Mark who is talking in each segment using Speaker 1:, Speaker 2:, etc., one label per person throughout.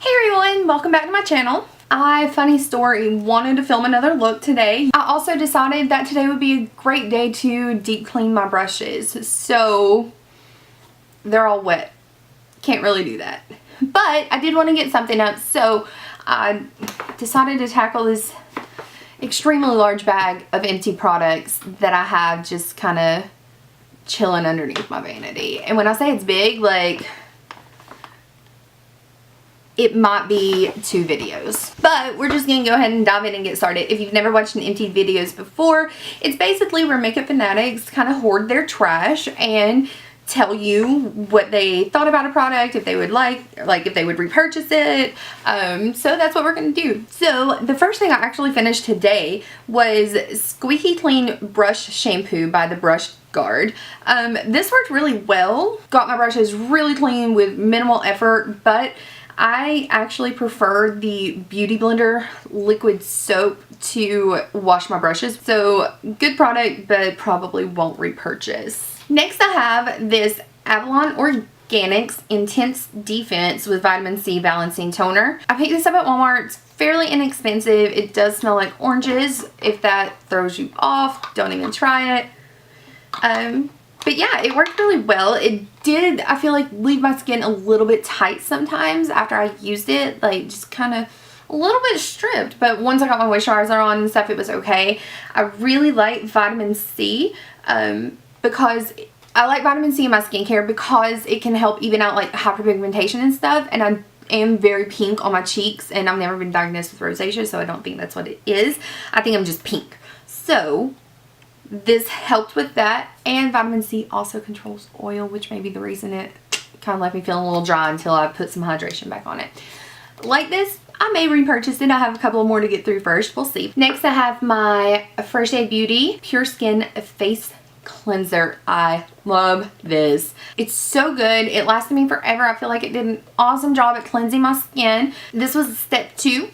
Speaker 1: Hey everyone, welcome back to my channel. Funny story, wanted to film another look today. I also decided that today would be a great day to deep clean my brushes. So they're all wet. Can't really do that. But I did want to get something up, so I decided to tackle this extremely large bag of empty products that I have just kind of chilling underneath my vanity. And when I say it's big, like, it might be 2 videos. But we're just gonna go ahead and dive in and get started. If you've never watched an emptied videos before, it's basically where makeup fanatics kind of hoard their trash and tell you what they thought about a product, if they would like if they would repurchase it. So that's what we're gonna do. So the first thing I actually finished today was Squeaky Clean Brush Shampoo by the Brush Guard. This worked really well. Got my brushes really clean with minimal effort, but I actually prefer the Beauty Blender liquid soap to wash my brushes. So good product, but probably won't repurchase. Next I have this Avalon Organics Intense Defense with Vitamin C Balancing Toner. I picked this up at Walmart. It's fairly inexpensive. It does smell like oranges. If that throws you off, don't even try it. But yeah, it worked really well. It did, I feel like, leave my skin a little bit tight sometimes after I used it. Like, just kind of a little bit stripped. But once I got my moisturizer on and stuff, it was okay. I really like vitamin C because I like vitamin C in my skincare because it can help even out like hyperpigmentation and stuff. And I am very pink on my cheeks, and I've never been diagnosed with rosacea, so I don't think that's what it is. I think I'm just pink. So this helped with that, and vitamin C also controls oil, which may be the reason it kind of left me feeling a little dry until I put some hydration back on it. Like this, I may repurchase it. I have a couple more to get through first. We'll see. Next, I have my First Aid Beauty Pure Skin Face Cleanser. I love this. It's so good. It lasted me forever. I feel like it did an awesome job at cleansing my skin. This was step 2.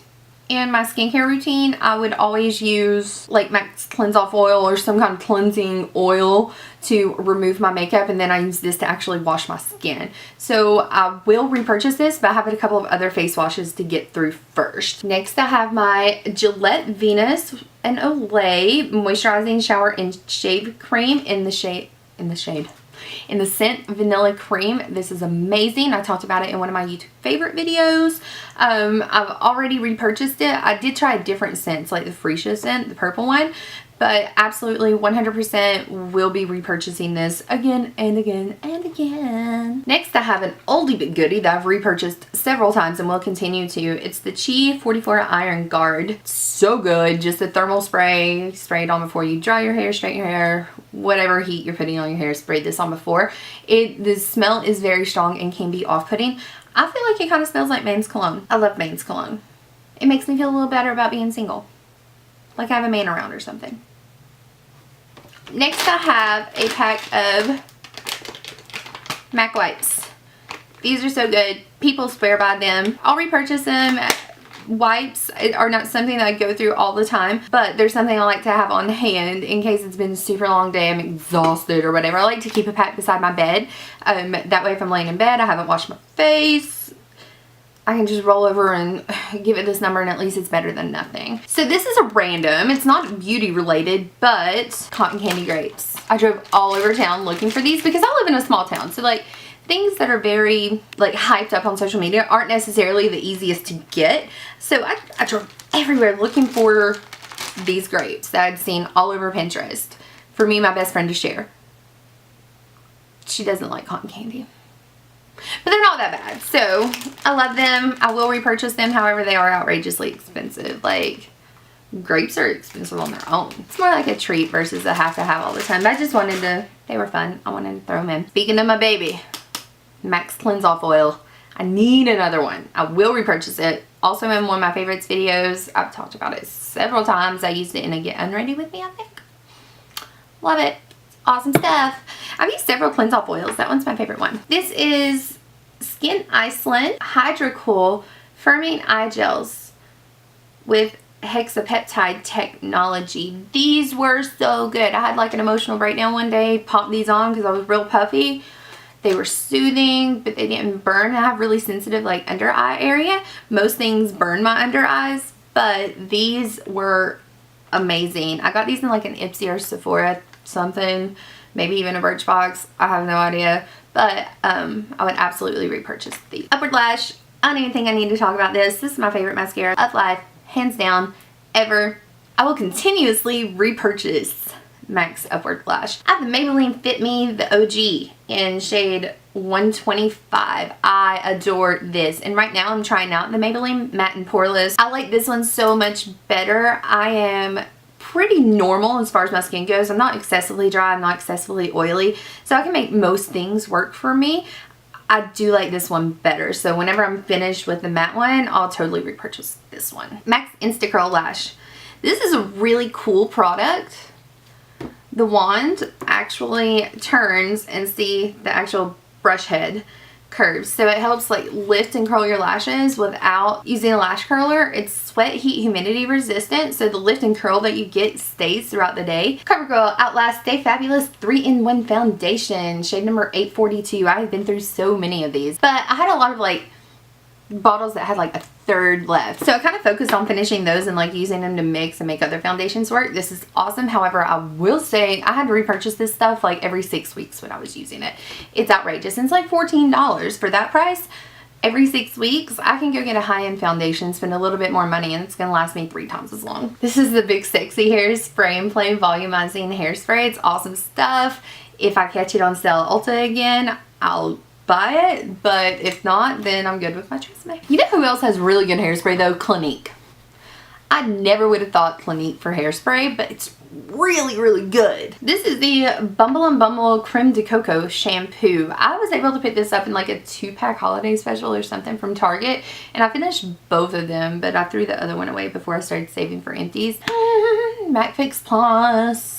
Speaker 1: In my skincare routine, I would always use like Max Cleanse Off oil or some kind of cleansing oil to remove my makeup, and then I use this to actually wash my skin. So I will repurchase this, but I have a couple of other face washes to get through first. Next, I have my Gillette Venus and Olay Moisturizing Shower and Shave Cream in the scent Vanilla Cream. This is amazing. I talked about it in one of my YouTube favorite videos. I've already repurchased it. I did try a different scent, like the Freesia scent, the purple one, but absolutely 100% will be repurchasing this again and again and again. Next, I have an oldie but goodie that I've repurchased several times and will continue to. It's the Chi 44 Iron Guard. So good. Just a thermal spray. Spray it on before you dry your hair, straighten your hair, whatever heat you're putting on your hair, sprayed this on before. The smell is very strong and can be off-putting. I feel like it kind of smells like men's cologne. I love men's cologne. It makes me feel a little better about being single. Like I have a man around or something. Next, I have a pack of MAC wipes. These are so good. People swear by them. I'll repurchase them. Wipes are not something that I go through all the time, but there's something I like to have on hand in case it's been a super long day, I'm exhausted or whatever. I like to keep a pack beside my bed. That way if I'm laying in bed, I haven't washed my face, I can just roll over and give it this number, and at least it's better than nothing. So this is a random, it's not beauty related, but cotton candy grapes. I drove all over town looking for these because I live in a small town, so like things that are very like hyped up on social media aren't necessarily the easiest to get. So I drove everywhere looking for these grapes that I'd seen all over Pinterest for me and my best friend to share. She doesn't like cotton candy, but they're not that bad. So I love them. I will repurchase them. However, they are outrageously expensive. Like, grapes are expensive on their own. It's more like a treat versus a have to have all the time. But I just wanted to, they were fun. I wanted to throw them in. Speaking of my baby, Max Cleanse Off oil. I need another one. I will repurchase it. Also in one of my favorites videos. I've talked about it several times. I used it in a Get Unready With Me, I think. Love it. Awesome stuff. I've used several cleanse off oils. That one's my favorite one. This is Skin Iceland Hydrocool Firming Eye Gels with hexapeptide technology. These were so good. I had like an emotional breakdown one day, popped these on because I was real puffy. They were soothing, but they didn't burn. I have really sensitive like under eye area. Most things burn my under eyes, but these were amazing. I got these in like an Ipsy or Sephora something, maybe even a Birchbox. I have no idea, but I would absolutely repurchase these. Upward Lash, I don't even think I need to talk about this. This is my favorite mascara of life, hands down, ever. I will continuously repurchase MAC's Upward Lash. I have the Maybelline Fit Me, the OG, in shade 125. I adore this. And right now I'm trying out the Maybelline Matte and Poreless. I like this one so much better. I am pretty normal as far as my skin goes. I'm not excessively dry. I'm not excessively oily. So I can make most things work for me. I do like this one better. So whenever I'm finished with the matte one, I'll totally repurchase this one. MAC's Insta Curl Lash. This is a really cool product. The wand actually turns and see the actual brush head curves. So it helps like lift and curl your lashes without using a lash curler. It's sweat, heat, humidity resistant. So the lift and curl that you get stays throughout the day. CoverGirl Outlast Stay Fabulous 3-in-1 Foundation. Shade number 842. I have been through so many of these. But I had a lot of like bottles that had like a third left. So I kind of focused on finishing those and like using them to mix and make other foundations work. This is awesome. However, I will say I had to repurchase this stuff like every 6 weeks when I was using it. It's outrageous. And it's like $14 for that price. Every 6 weeks, I can go get a high-end foundation, spend a little bit more money, and it's going to last me 3 times as long. This is the Big Sexy Hair Spray and Play Volumizing Hairspray. It's awesome stuff. If I catch it on sale at Ulta again, I'll buy it, but if not, then I'm good with my Tresemme. You know who else has really good hairspray though? Clinique. I never would have thought Clinique for hairspray, but it's really, really good. This is the Bumble and Bumble Creme de Coco shampoo. I was able to pick this up in like a 2-pack holiday special or something from Target, and I finished both of them, but I threw the other one away before I started saving for Empties. MAC Fix Plus.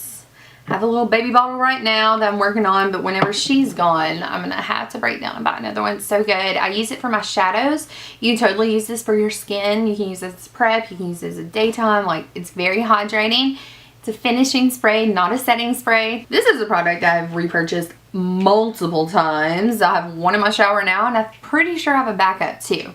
Speaker 1: I have a little baby bottle right now that I'm working on, but whenever she's gone, I'm going to have to break down and buy another one. It's so good. I use it for my shadows. You can totally use this for your skin. You can use this as prep. You can use this as a daytime. Like, it's very hydrating. It's a finishing spray, not a setting spray. This is a product I've repurchased multiple times. I have one in my shower now, and I'm pretty sure I have a backup too.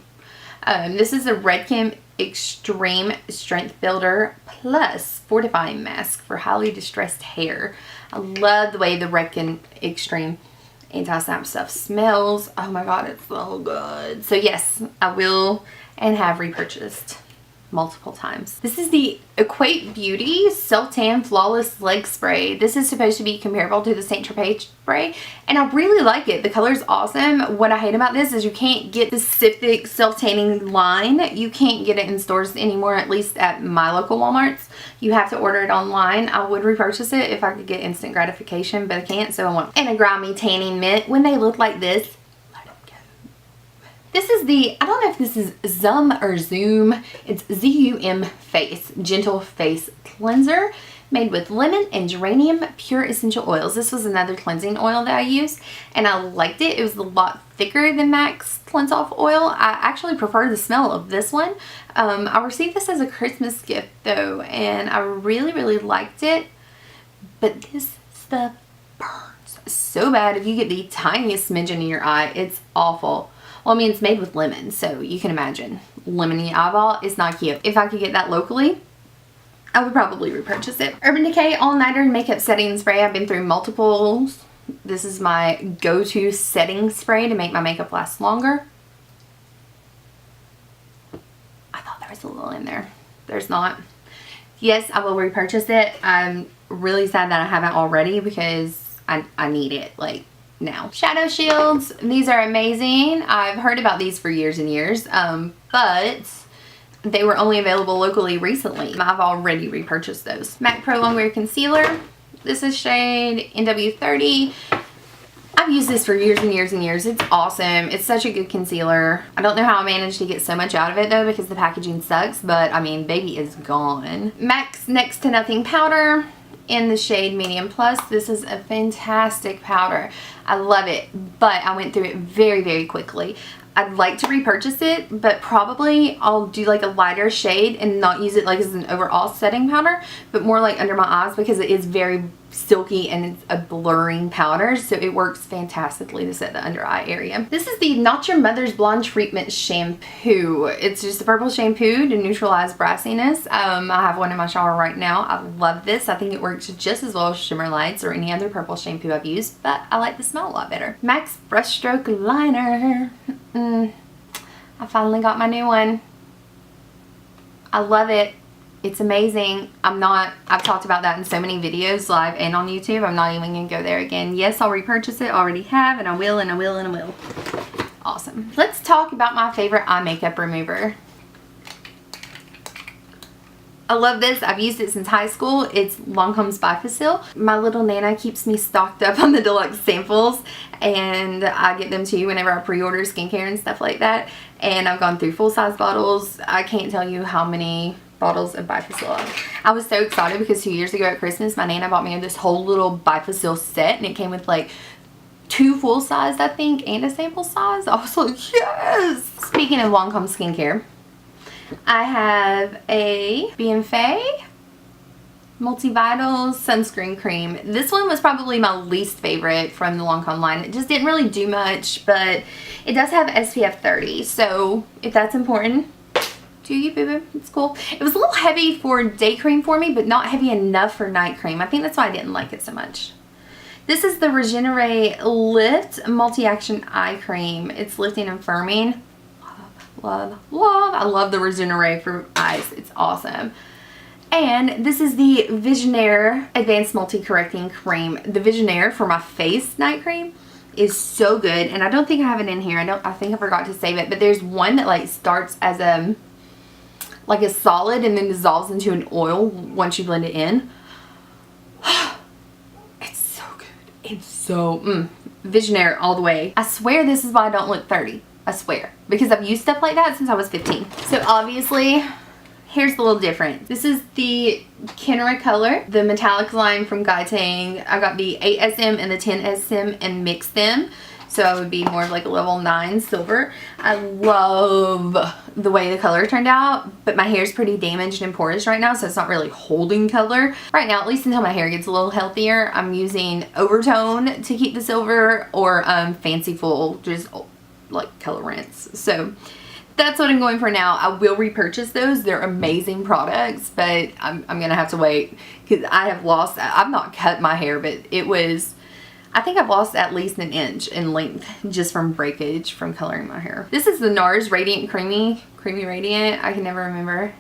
Speaker 1: This is a Redken Extreme Strength Builder Plus Fortifying Mask for highly distressed hair. I love the way the Redken Extreme anti-snap stuff smells. Oh my god, it's so good. So yes, I will and have repurchased multiple times. This is the Equate Beauty Self-Tan Flawless Leg Spray. This is supposed to be comparable to the Saint Tropez spray, and I really like it. The color is awesome. What I hate about this is you can't get the specific self-tanning line. You can't get it in stores anymore, at least at my local Walmarts. You have to order it online. I would repurchase it if I could get instant gratification, but I can't, so I won't. And a grimy tanning mitt. When they look like this, this is the, I don't know if this is Zoom or Zoom. It's ZUM Face Gentle Face Cleanser made with lemon and geranium pure essential oils. This was another cleansing oil that I used, and I liked it. It was a lot thicker than MAC's Cleanse Off oil. I actually prefer the smell of this one. I received this as a Christmas gift though, and I really, really liked it. But this stuff burns so bad. If you get the tiniest smidgen in your eye, it's awful. Well, I mean, it's made with lemon, so you can imagine. Lemony eyeball is not cute. If I could get that locally, I would probably repurchase it. Urban Decay All Nighter Makeup Setting Spray. I've been through multiples. This is my go-to setting spray to make my makeup last longer. I thought there was a little in there. There's not. Yes, I will repurchase it. I'm really sad that I haven't already because I need it, like, now. Shadow shields. These are amazing. I've heard about these for years and years, but they were only available locally recently. I've already repurchased those. MAC Pro Longwear Concealer. This is shade NW30. I've used this for years and years and years. It's awesome. It's such a good concealer. I don't know how I managed to get so much out of it though, because the packaging sucks, but I mean, baby is gone. MAC's Next to Nothing Powder in the shade Medium Plus. This is a fantastic powder. I love it, but I went through it very, very quickly. I'd like to repurchase it, but probably I'll do like a lighter shade and not use it like as an overall setting powder, but more like under my eyes, because it is very silky and it's a blurring powder, so it works fantastically to set the under eye area. This is the Not Your Mother's Blonde Treatment Shampoo. It's just a purple shampoo to neutralize brassiness. I have one in my shower right now. I love this. I think it works just as well as Shimmer Lights or any other purple shampoo I've used, but I like the smell a lot better. MAC's Brushstroke Liner. I finally got my new one. I love it. It's amazing. I've talked about that in so many videos, live and on YouTube. I'm not even gonna go there again. Yes, I'll repurchase it. I already have, and I will, and I will, and I will. Awesome. Let's talk about my favorite eye makeup remover. I love this. I've used it since high school. It's Lancome's Bifacil. My little Nana keeps me stocked up on the deluxe samples, and I get them to you whenever I pre-order skincare and stuff like that. And I've gone through full-size bottles. I can't tell you how many bottles of Bifacil. I was so excited because 2 years ago at Christmas, my Nana bought me this whole little Bifacil set, and it came with like 2 full size, I think, and a sample size. I was like, yes! Speaking of Lancome skincare, I have a Bienfait Multivital Sunscreen Cream. This one was probably my least favorite from the Lancome line. It just didn't really do much, but it does have SPF 30, so if that's important to you, boo-boo, it's cool. It was a little heavy for day cream for me, but not heavy enough for night cream. I think that's why I didn't like it so much. This is the Regenerate Lift Multi-Action Eye Cream. It's lifting and firming. Love, love. I love the Regenerate for eyes. It's awesome. And this is the Visionaire Advanced Multi-Correcting Cream. The Visionaire for my face night cream is so good, and I don't think I have it in here. I think I forgot to save it, but there's one that like starts as a solid and then dissolves into an oil once you blend it in. It's so good. It's so Visionaire all the way. I swear this is why I don't look 30. I swear, because I've used stuff like that since I was 15. So obviously, here's the little difference. This is the Kenra color, the metallic line from Gaitang. I got the 8SM and the 10SM and mixed them, so I would be more of like a level 9 silver. I love the way the color turned out, but my hair is pretty damaged and porous right now, so it's not really holding color right now, at least until my hair gets a little healthier. I'm using Overtone to keep the silver, or Fanciful, just like colorants. So that's what I'm going for now. I will repurchase those. They're amazing products, but I'm gonna have to wait because I've not cut my hair, but I think I've lost at least an inch in length just from breakage from coloring my hair. This is the NARS Radiant Creamy Radiant. I can never remember.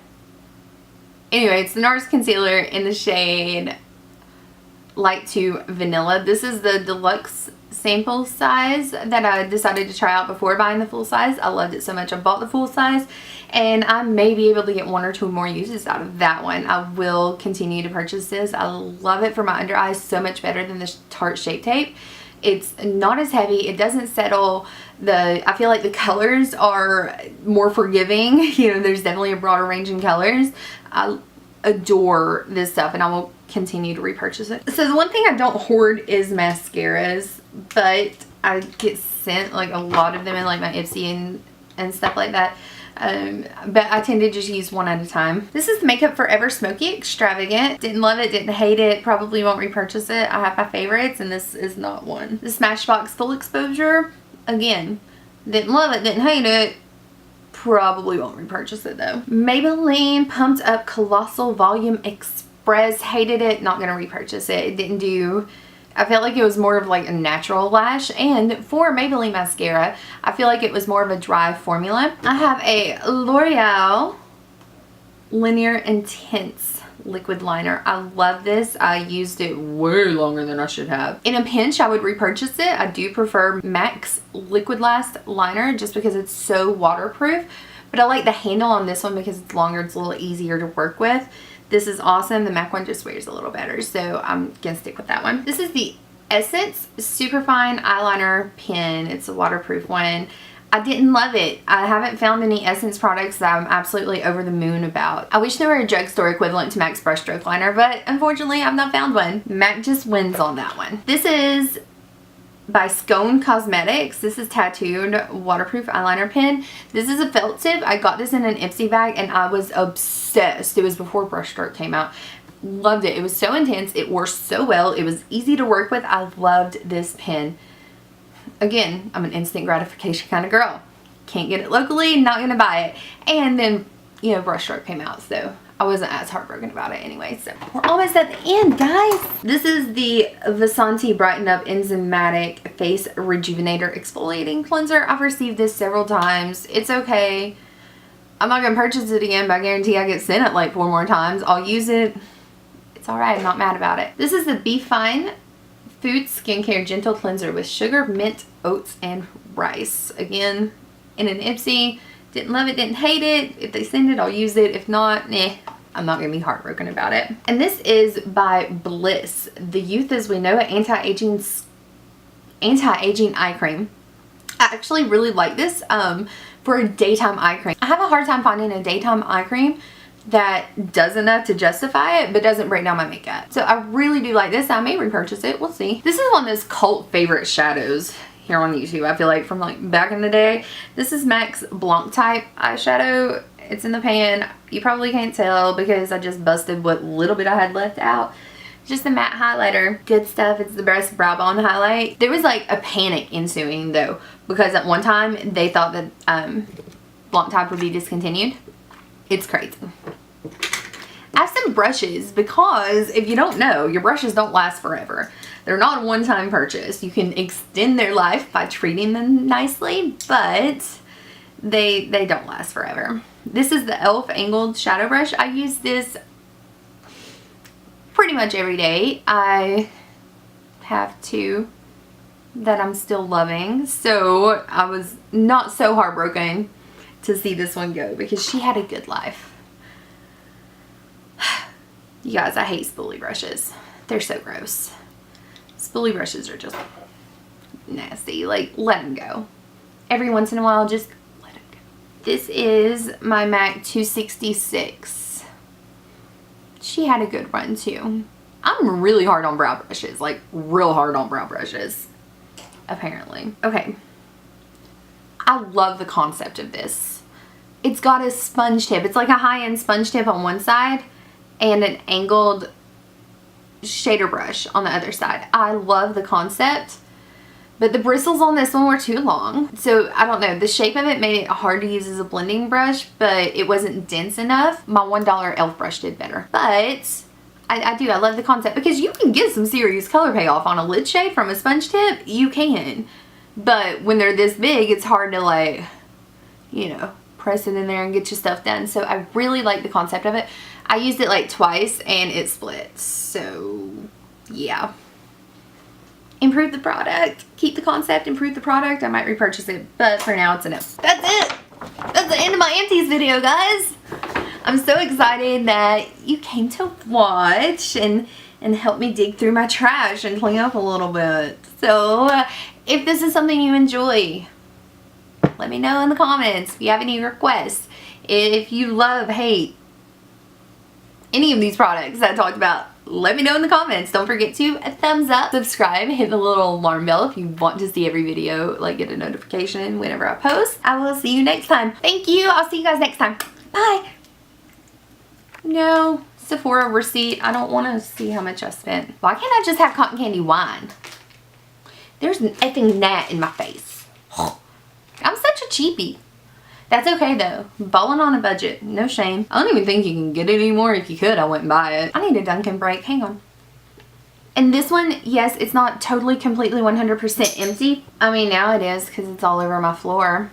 Speaker 1: Anyway, it's the NARS concealer in the shade Light to Vanilla. This is the deluxe sample size that I decided to try out before buying the full size. I loved it so much I bought the full size, and I may be able to get 1 or 2 more uses out of that one. I will continue to purchase this. I love it for my under eyes so much better than the Tarte Shape Tape. It's not as heavy. It doesn't settle. I feel like the colors are more forgiving. You know, there's definitely a broader range in colors. I adore this stuff, and I will continue to repurchase it. So the one thing I don't hoard is mascaras, but I get sent like a lot of them in like my Ipsy and stuff like that. But I tend to just use one at a time. This is the Makeup Forever Smoky Extravagant. Didn't love it, didn't hate it, probably won't repurchase it. I have my favorites, and this is not one. The Smashbox Full Exposure, again, didn't love it, didn't hate it, probably won't repurchase it though. Maybelline Pumped Up Colossal Volume Express, hated it, not gonna repurchase it. It didn't do, I felt like it was more of like a natural lash, and for Maybelline mascara, I feel like it was more of a dry formula. I have a L'Oreal Linear Intense liquid liner. I love this. I used it way longer than I should have. In a pinch, I would repurchase it. I do prefer MAC's Liquid Last liner just because it's so waterproof, but I like the handle on this one because it's longer, it's a little easier to work with. This is awesome. The MAC one just wears a little better, so I'm gonna stick with that one. This is the Essence Superfine Eyeliner Pen. It's a waterproof one. I didn't love it. I haven't found any Essence products that I'm absolutely over the moon about. I wish there were a drugstore equivalent to MAC's Brush Stroke Liner, but unfortunately I've not found one. MAC just wins on that one. This is by Scone Cosmetics. This is tattooed waterproof eyeliner pen. This is a felt tip. I got this in an Empty bag and I was obsessed. It was before Brushstroke came out. Loved it. It was so intense. It wore so well. It was easy to work with. I loved this pen. Again, I'm an instant gratification kind of girl. Can't get it locally, not gonna buy it. And then, you know, Brushstroke came out, so I wasn't as heartbroken about it anyway. So we're almost at the end, guys. This is the Vasanti Brighten Up Enzymatic Face Rejuvenator Exfoliating Cleanser. I've received this several times. It's okay. I'm not gonna purchase it again, but I guarantee I get sent it like 4 more times. I'll use it. It's alright, I'm not mad about it. This is the Be Fine Food Skincare Gentle Cleanser with sugar, mint, oats, and rice. Again, in an Ipsy. Didn't love it, didn't hate it. If they send it, I'll use it. If not, I'm not gonna be heartbroken about it. And this is by Bliss, the Youth as We Know It anti-aging eye cream. I actually really like this for a daytime eye cream. I have a hard time finding a daytime eye cream that does enough to justify it but doesn't break down my makeup. So I really do like this. I may repurchase it. We'll see. This is one of those cult favorite shadows here on YouTube, I feel like, from like back in the day. This is MAC's Blanc type eyeshadow. It's in the pan. You probably can't tell because I just busted what little bit I had left out. Just a matte highlighter. Good stuff. It's the best brow bone highlight. There was like a panic ensuing though, because at one time they thought that Blanc type would be discontinued. It's crazy. I have some brushes because if you don't know, your brushes don't last forever. They're not a one-time purchase. You can extend their life by treating them nicely, but they don't last forever. This is the e.l.f. Angled Shadow Brush. I use this pretty much every day. I have 2 that I'm still loving, so I was not so heartbroken to see this one go because she had a good life. You guys, I hate spoolie brushes. They're so gross. Spoolie brushes are just nasty. Like, let them go. Every once in a while, just let them go. This is my MAC 266. She had a good run too. I'm really hard on brow brushes. Like, real hard on brow brushes. Apparently. Okay. I love the concept of this. It's got a sponge tip. It's like a high-end sponge tip on one side and an angled shader brush on the other side. I love the concept, but the bristles on this one were too long. So I don't know, the shape of it made it hard to use as a blending brush, but it wasn't dense enough. My $1 e.l.f. brush did better. But I love the concept because you can get some serious color payoff on a lid shade from a sponge tip. You can, but when they're this big, it's hard to, like, you know, press it in there and get your stuff done. So I really like the concept of it. I used it like twice and it split. So yeah. Improve the product. Keep the concept, improve the product. I might repurchase it, but for now it's a no. That's it. That's the end of my Empties video, guys. I'm so excited that you came to watch and help me dig through my trash and clean up a little bit. So if this is something you enjoy, let me know in the comments if you have any requests. If you love, hate any of these products that I talked about, let me know in the comments. Don't forget to thumbs up, subscribe, hit the little alarm bell if you want to see every video, like get a notification whenever I post. I will see you next time. Thank you. I'll see you guys next time. Bye. No Sephora receipt. I don't want to see how much I spent. Why can't I just have cotton candy wine? There's an effing gnat in my face. I'm such a cheapie. That's okay though. Balling on a budget. No shame. I don't even think you can get it anymore. If you could, I wouldn't buy it. I need a Dunkin' break. Hang on. And this one, yes, it's not totally, completely, 100% empty. I mean, now it is because it's all over my floor.